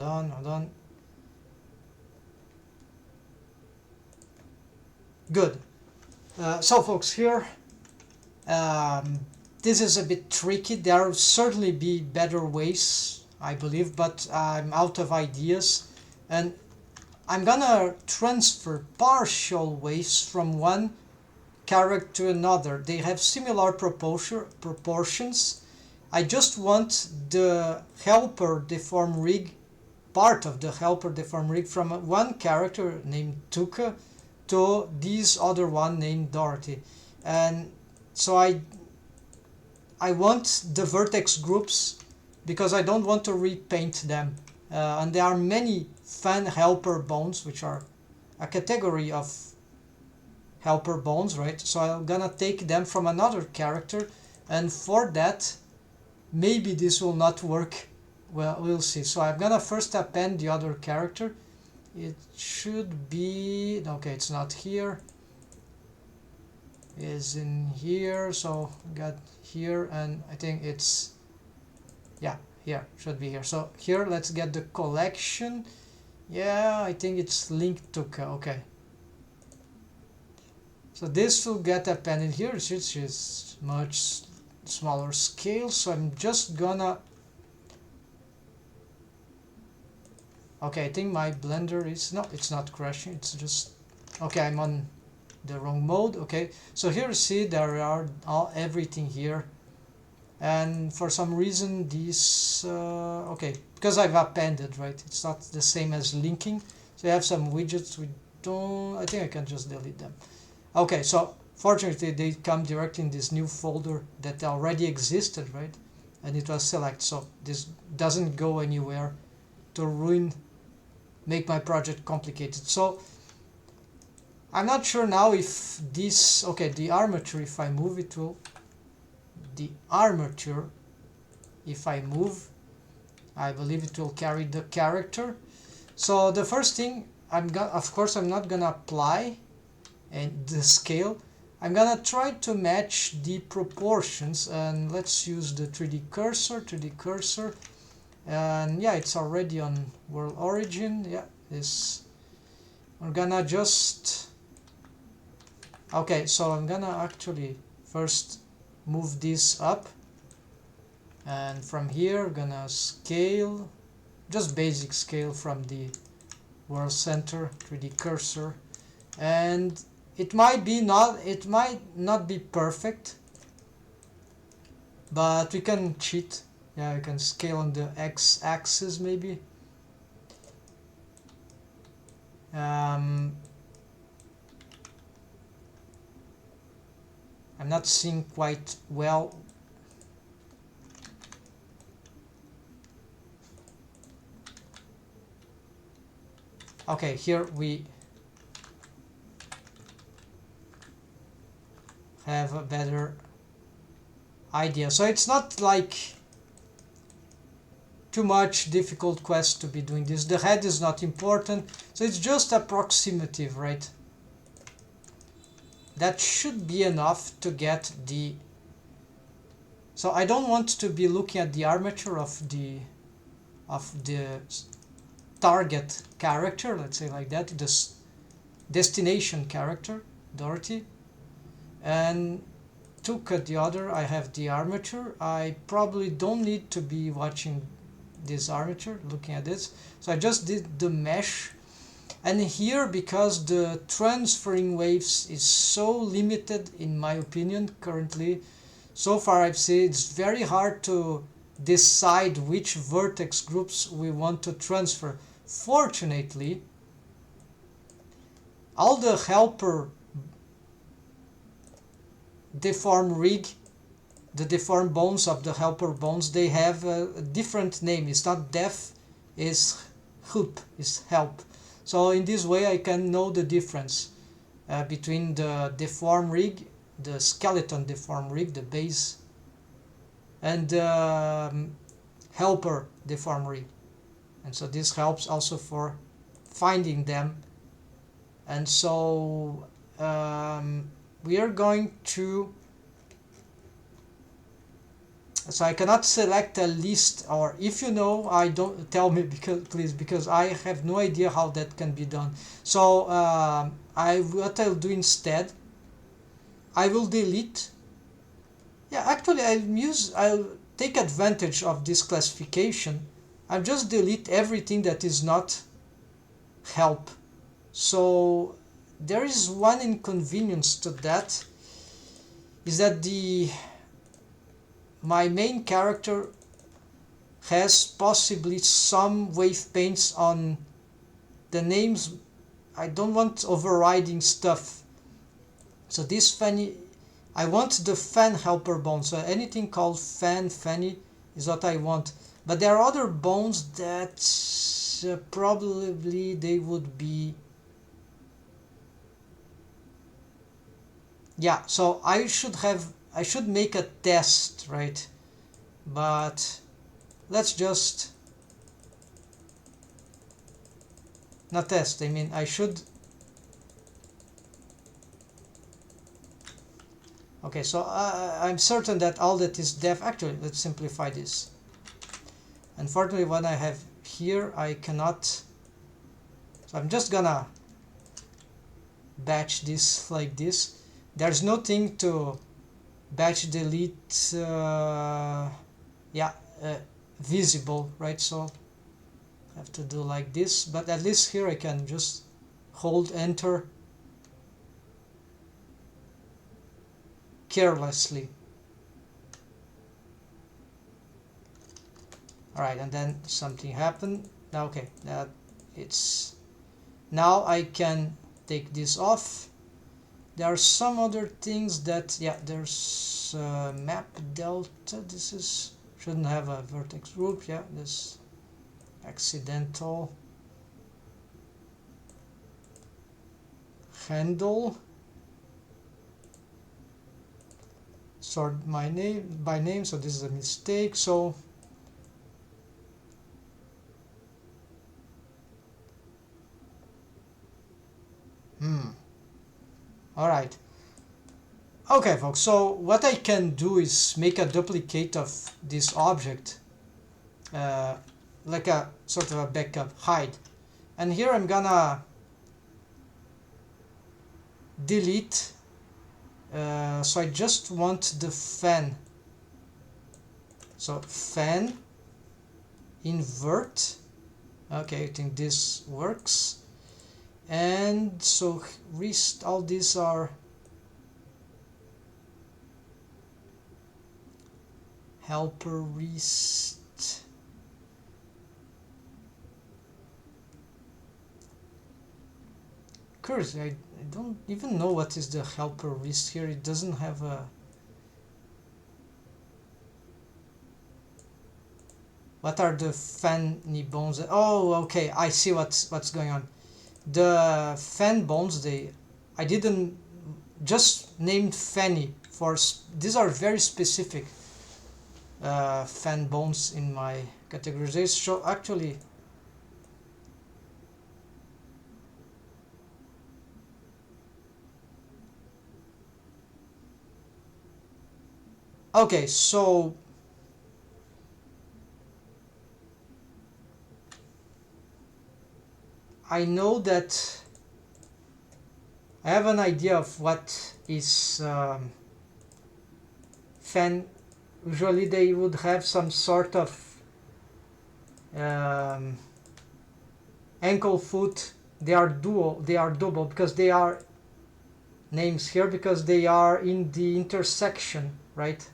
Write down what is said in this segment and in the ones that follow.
Hold on. Good. So folks, here, this is a bit tricky. There will certainly be better ways, I believe, but I'm out of ideas. And I'm gonna transfer partial waves from one character to another. They have similar proportions. I just want the helper deform rig, part of the helper deform rig, from one character named Tuka to this other one named Dorothy. And so I want the vertex groups because I don't want to repaint them. And there are many fan helper bones, which are a category of helper bones, right? So I'm gonna take them from another character, and for that, maybe this will not work. Well, we'll see. So I'm gonna first append the other character. It should be, okay, it's not here. Is in here, so got here, and I think it's, yeah, here, should be here. So here, let's get the collection. Yeah, I think it's linked to, okay. So this will get appended here, which is much smaller scale. So I'm just gonna, okay, I think my blender is, no, it's not crashing, it's just, okay, I'm on the wrong mode. Okay, so here you see there are everything here, and for some reason these okay, because I've appended, right, it's not the same as linking. So I have some widgets we don't, I think I can just delete them. Okay, so fortunately they come directly in this new folder that already existed, right, and it was select, so this doesn't go anywhere to make my project complicated. So I'm not sure now if this, okay, the armature, if I move it will, the armature, if I move, I believe it will carry the character. So the first thing, of course I'm not gonna apply and the scale. I'm gonna try to match the proportions, and let's use the 3D cursor, and yeah, it's already on world origin. Yeah, this, we're gonna just, okay, so I'm gonna actually first move this up, and from here gonna scale, just basic scale from the world center 3D cursor, and it might not be perfect, but we can cheat. Yeah, we can scale on the x-axis maybe. I'm not seeing quite well. Okay, here we have a better idea. So it's not like too much difficult quest to be doing this. The head is not important, so it's just approximative, right? That should be enough to get the, so I don't want to be looking at the armature of the target character, let's say like that, this destination character, Dorothy, and to cut the other, I have the armature. I probably don't need to be watching this armature, looking at this, so I just did the mesh. And here, because the transferring waves is so limited, in my opinion, currently, so far I've seen it's very hard to decide which vertex groups we want to transfer. Fortunately, all the helper deform rig, the deform bones of the helper bones, they have a different name. It's not def, it's help, is help. So in this way I can know the difference between the deform rig, the skeleton deform rig, the base, and the helper deform rig. And so this helps also for finding them. And so we are going to So I cannot select a list, or if you know, I don't tell me, because please, because I have no idea how that can be done. So what I'll do instead, I will delete. Yeah, actually I'll take advantage of this classification. I'll just delete everything that is not help. So there is one inconvenience to that, is that my main character has possibly some wave paints on the names. I don't want overriding stuff. So this Fanny, I want the Fan Helper bone. So anything called Fanny is what I want. But there are other bones that probably they would be. Yeah, so I should make a test, right? But let's just not test. I mean, I should. Okay, so I'm certain that all that is def. Actually, let's simplify this. Unfortunately, what I have here, I cannot. So I'm just gonna batch this like this. There's no thing to batch delete. Visible, right? So I have to do like this. But at least here I can just hold enter carelessly. Alright, and then something happened. Now, okay, now I can take this off. There are some other things that, yeah, there's map delta. This is shouldn't have a vertex group. Yeah, this accidental handle. Sort my name by name, so this is a mistake. So all right. Okay, folks, so what I can do is make a duplicate of this object, like a sort of a backup, hide. And here I'm gonna delete, so I just want the fan. So fan, invert. Okay, I think this works. And so all these are helper rest. Curse, I don't even know what is the helper rest here. It doesn't have a. What are the fanny bones? Oh, okay, I see what's going on. The fan bones, I didn't just named fanny for these are very specific fan bones in my categorization. So actually, okay, so I know that I have an idea of what is fan. Usually they would have some sort of ankle foot. They are double because they are names here because they are in the intersection, right,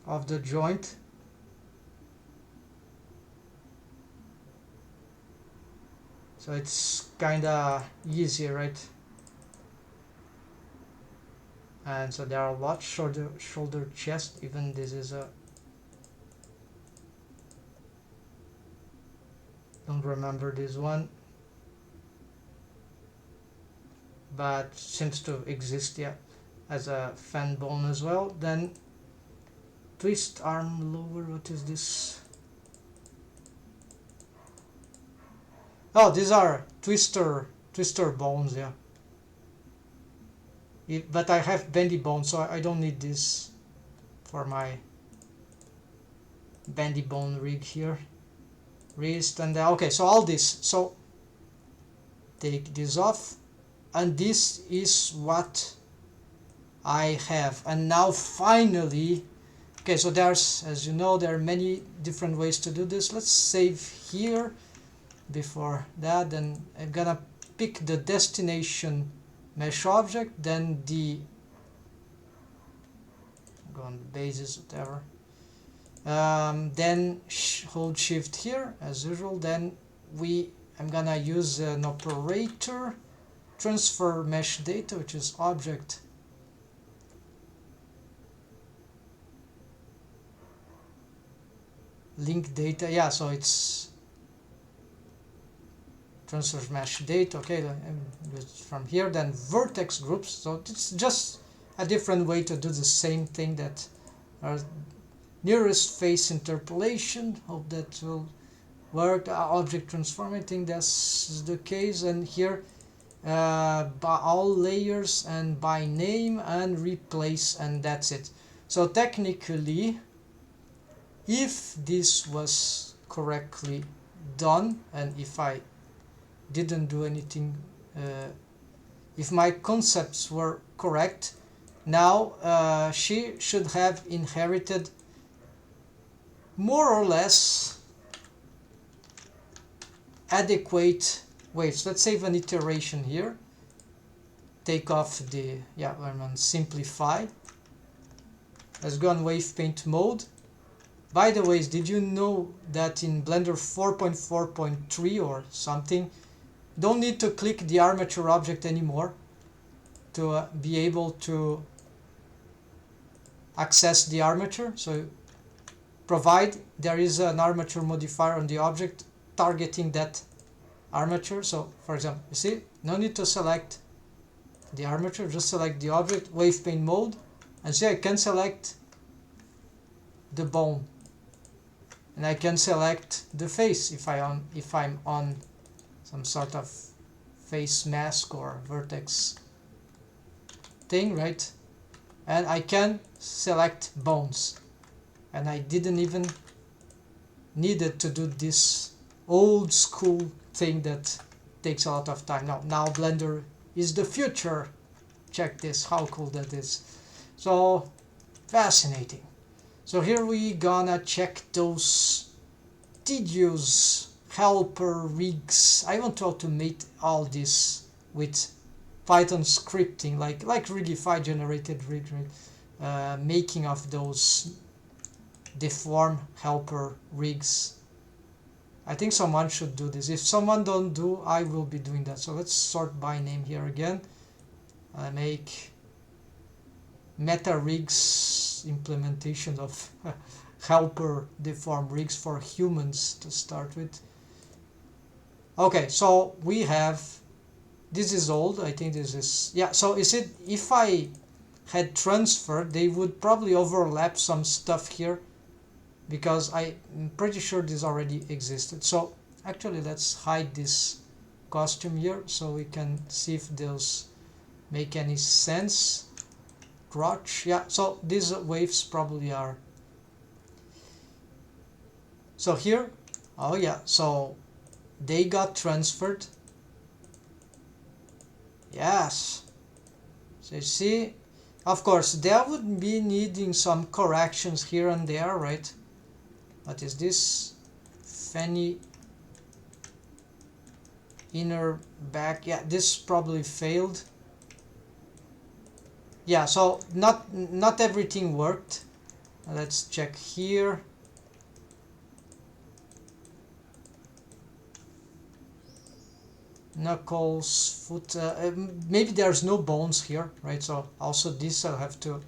of the joint. So it's kinda easy, right? And so there are a lot, shoulder, chest. Even this is a, don't remember this one, but seems to exist, yeah, as a fan bone as well. Then twist arm lower. What is this? Oh, these are twister bones, yeah. But I have bendy bones, so I don't need this for my bendy bone rig here, wrist, and okay, so all this. So take this off, and this is what I have. And now finally, okay, so there's, as you know, there are many different ways to do this. Let's save here. Before that, then I'm gonna pick the destination mesh object, then the go on the basis, whatever, then hold shift here as usual. Then I'm gonna use an operator, transfer mesh data, which is object link data. Yeah, so it's transfer mesh data. Okay, from here, then vertex groups. So it's just a different way to do the same thing that are nearest face interpolation. Hope that will work. Object transform, I think that's the case. And here by all layers and by name and replace, and that's it. So technically, if this was correctly done, and if I didn't do anything, if my concepts were correct, now she should have inherited more or less adequate waves. Let's save an iteration here, take off the, yeah, I'm on simplify. Let's go on wave paint mode. By the way, did you know that in Blender 4.4.3 or something, don't need to click the armature object anymore to be able to access the armature? So provide there is an armature modifier on the object targeting that armature. So for example, you see, no need to select the armature, just select the object, wave paint mode, and see I can select the bone, and I can select the face if I'm on some sort of face mask or vertex thing, right? And I can select bones, and I didn't even needed to do this old school thing that takes a lot of time. Now Blender is the future. Check this, how cool that is. So fascinating. So here we gonna check those tedious helper rigs. I want to automate all this with Python scripting, like Rigify generated rig, making of those deform helper rigs. I think someone should do this. If someone don't do, I will be doing that. So let's sort by name here again. Make meta rigs implementation of helper deform rigs for humans to start with. Okay, so we have, this is old, I think this is, yeah, so is it, if I had transferred, they would probably overlap some stuff here, because I'm pretty sure this already existed. So actually let's hide this costume here so we can see if those make any sense. Crotch, yeah, so these waves probably are. So here, oh yeah, so they got transferred. Yes. So you see, of course, there would be needing some corrections here and there, right? What is this? Fanny inner back. Yeah, this probably failed. Yeah, so not everything worked. Let's check here. Knuckles, foot, maybe there's no bones here, right? So also this I'll have to,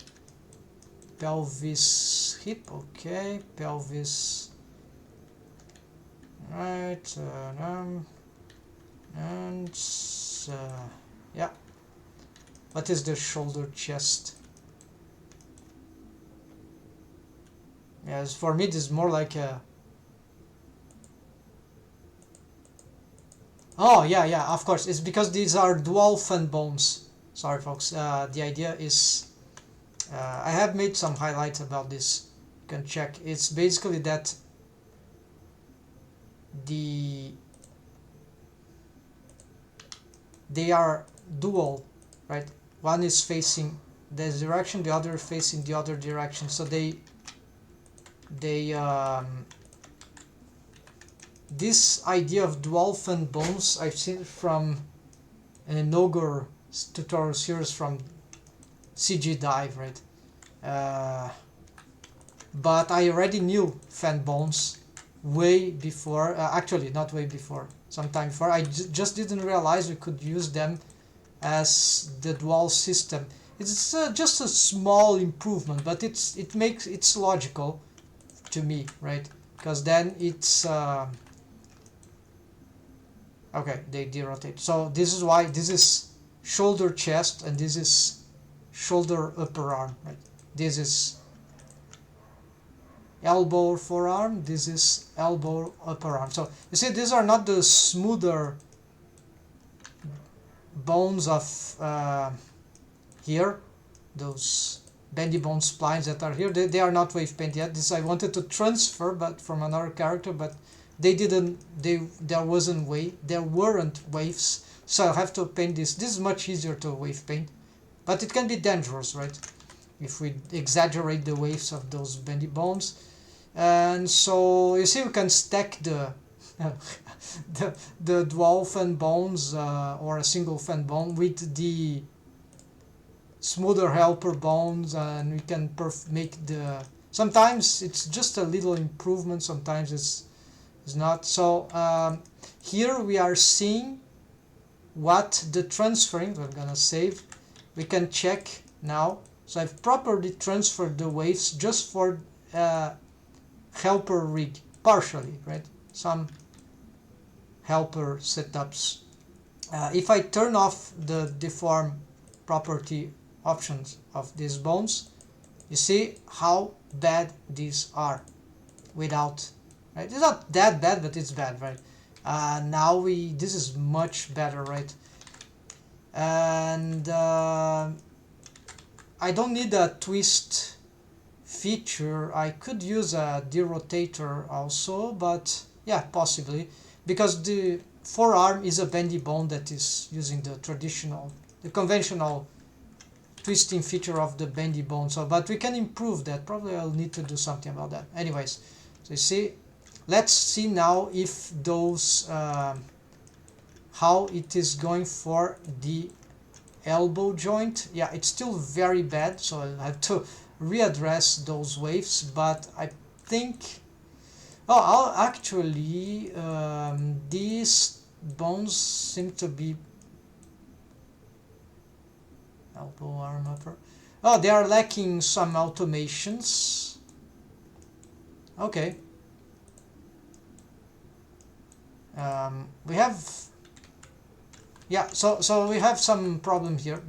pelvis, hip, okay, pelvis, right, and yeah, what is the shoulder, chest? Yes, for me this is more like a, oh yeah, of course, it's because these are dual fan bones. Sorry folks, the idea is, I have made some highlights about this You can check. It's basically that they are dual, right? One is facing this direction, the other facing the other direction. So this idea of dual fan bones I've seen from an ogre tutorial series from CG Dive, right? But I already knew fan bones way before, actually not way before, sometime before. I just didn't realize we could use them as the dual system. It's just a small improvement, but it's logical to me, right? Because then it's okay, they derotate. So this is why this is shoulder chest and this is shoulder upper arm, right? This is elbow forearm, this is elbow upper arm. So you see, these are not the smoother bones of here, those bendy bone splines that are here. They are not wave paint yet. This I wanted to transfer, but from another character, but they didn't. There weren't waves, so I have to paint this. This is much easier to wave paint, but it can be dangerous, right? If we exaggerate the waves of those bendy bones. And so you see, we can stack the the dual fan bones or a single fan bone with the smoother helper bones, and we can make the. Sometimes it's just a little improvement. Sometimes it's not. So here we are seeing what the transferring. I'm gonna save. We can check now. So I've properly transferred the waves just for helper rig, partially, right? Some helper setups. If I turn off the deform property options of these bones, you see how bad these are without, right? It's not that bad, but it's bad, right? Now this is much better, right? And I don't need a twist feature. I could use a derotator also, but yeah, possibly, because the forearm is a bendy bone that is using the conventional twisting feature of the bendy bone. So, but we can improve that. Probably I'll need to do something about that. Anyways, so you see, let's see now if those how it is going for the elbow joint. Yeah, it's still very bad, so I'll have to readdress those waves, but I think I'll actually these bones seem to be elbow, arm, upper. Oh, they are lacking some automations. Okay. We have, yeah, so we have some problem here.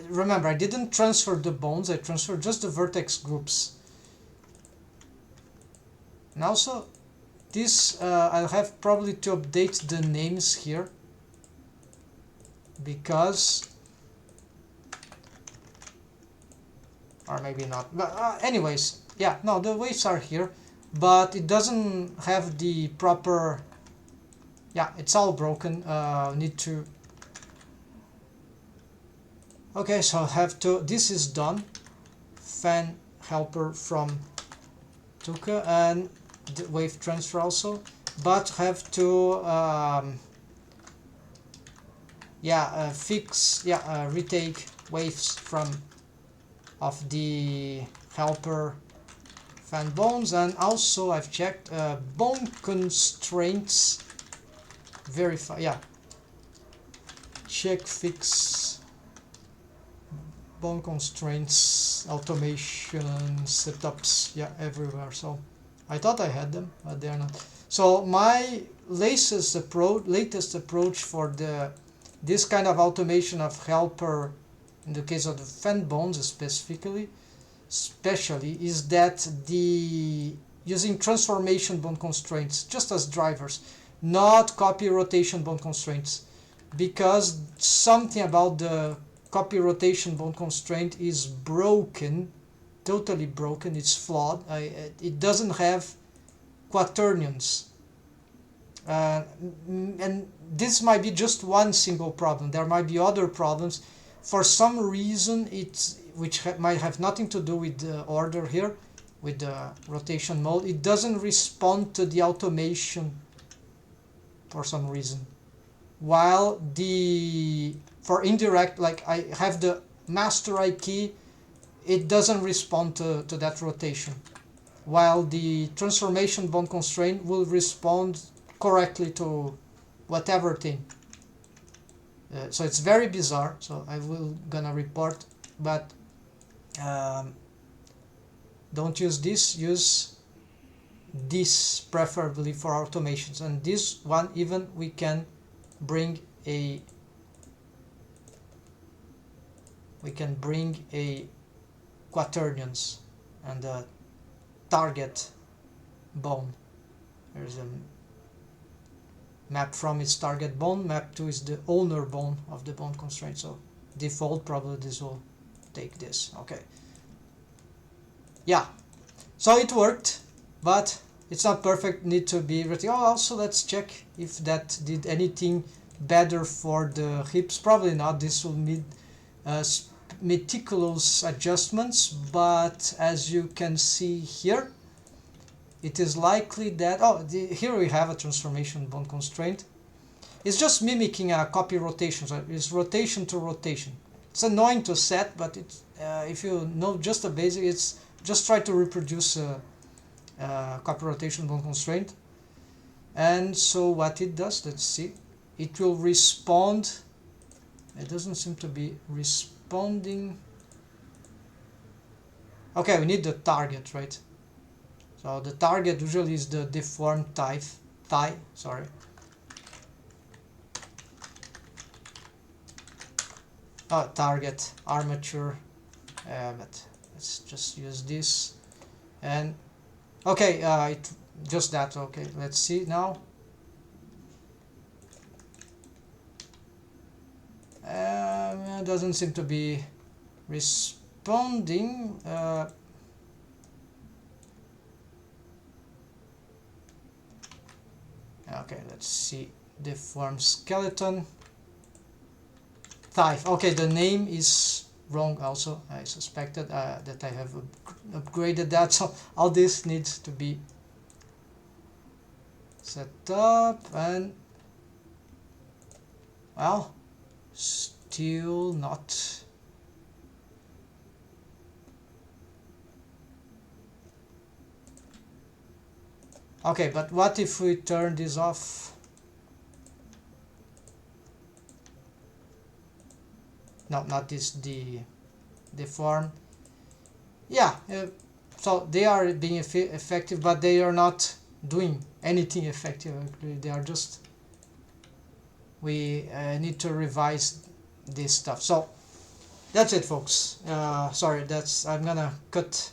Remember, I didn't transfer the bones, I transferred just the vertex groups. And also, this I'll have probably to update the names here, because, or maybe not, but anyways, yeah, no, the waves are here, but it doesn't have the proper, yeah, it's all broken. Need to, okay, so I have to, this is done, Fan Helper from Tuka, and the wave transfer also, but have to retake waves from of the helper fan bones. And also I've checked bone constraints, verify, yeah, check fix bone constraints, automation setups, yeah, everywhere. So I thought I had them, but they're not. So my latest approach for this kind of automation of helper, in the case of the fan bones especially, is that using transformation bone constraints just as drivers, not copy rotation bone constraints, because something about the copy rotation bone constraint is broken totally broken, it's flawed. It doesn't have quaternions. And this might be just one single problem. There might be other problems. For some reason, might have nothing to do with the order here, with the rotation mode. It doesn't respond to the automation for some reason. While for indirect, like I have the master I key, it doesn't respond to that rotation. While the transformation bond constraint will respond correctly to whatever thing. So it's very bizarre, so I will gonna report, but don't use this, use this preferably for automations. And this one, even we can bring a quaternions and a target bone. There's a map from its target bone, map to is the owner bone of the bone constraint. So default, probably this will take this. Okay, yeah, so it worked, but it's not perfect, need to be written. Oh, also let's check if that did anything better for the hips. Probably not. This will need meticulous adjustments, but as you can see here, it is likely that here we have a transformation bond constraint. It's just mimicking a copy rotation, so it's rotation to rotation. It's annoying to set, but it's if you know just the basic, it's just try to reproduce a copy rotation bond constraint. And so what it does, let's see, it will respond. It doesn't seem to be responding. Okay, we need the target, right? So the target usually is the deformed thigh, sorry. Oh, target armature, but let's just use this. And okay, just that. Okay, let's see now. It doesn't seem to be responding. Okay, let's see. Deform skeleton. Thigh. Okay, the name is wrong also. I suspected that I have upgraded that, so all this needs to be set up. And well, still not. Okay, but what if we turn this off? No, not this, the deform. Yeah, so they are being effective, but they are not doing anything effective. They are just, we need to revise this stuff. So that's it, folks. Sorry, I'm gonna cut